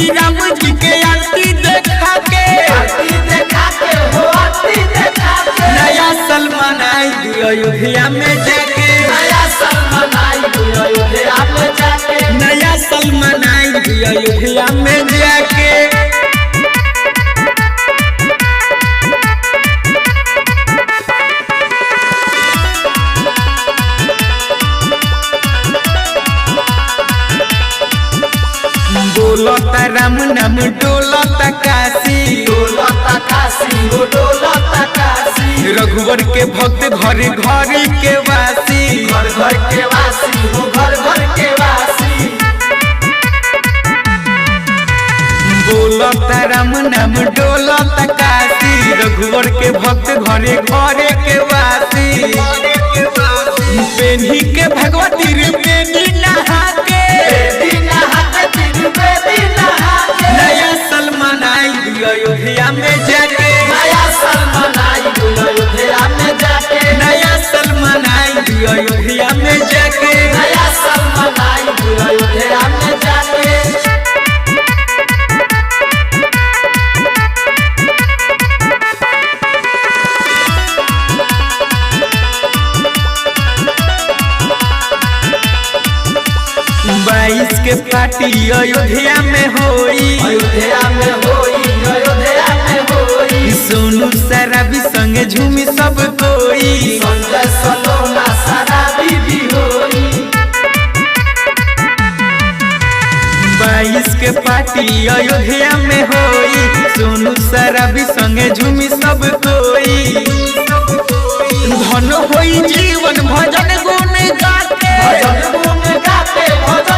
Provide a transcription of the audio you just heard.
श्री राम जी के आरती देखा के हो आरती देखा के नया सलमान आई अयोध्या में जाके नया सलमान आई अयोध्या में जाके नया सलमान आई अयोध्या में जाके डोलता राम नाम डोलता काशी हो डोलता काशी रघुवर के भक्त घर घर के वासी घर घर के वासी हो घर घर के वासी डोलता राम नाम डोलता काशी रघुवर के भक्त घरे घरे के वासी पेन्ही के भगवती रे पेन्ही नहा के नया सलमान आई अयोध्या में जाके नया सलमान आई अयोध्या में जाके नया सलमान आई अयोध्या में जाके नया सलमान आई अयोध्या में जाके बाईस के पार्टी अयोध्या में होई अयोध्या में होई अयोध्या में होई सोनू शराबी संगे झूमी सब कोई संजय सलोना शराबी भी होई 22 के पार्टी अयोध्या में होई सोनू शराबी संगे झूमी सब कोई धन होई जीवन भजन गुण गाते भजन गुण गाते भजन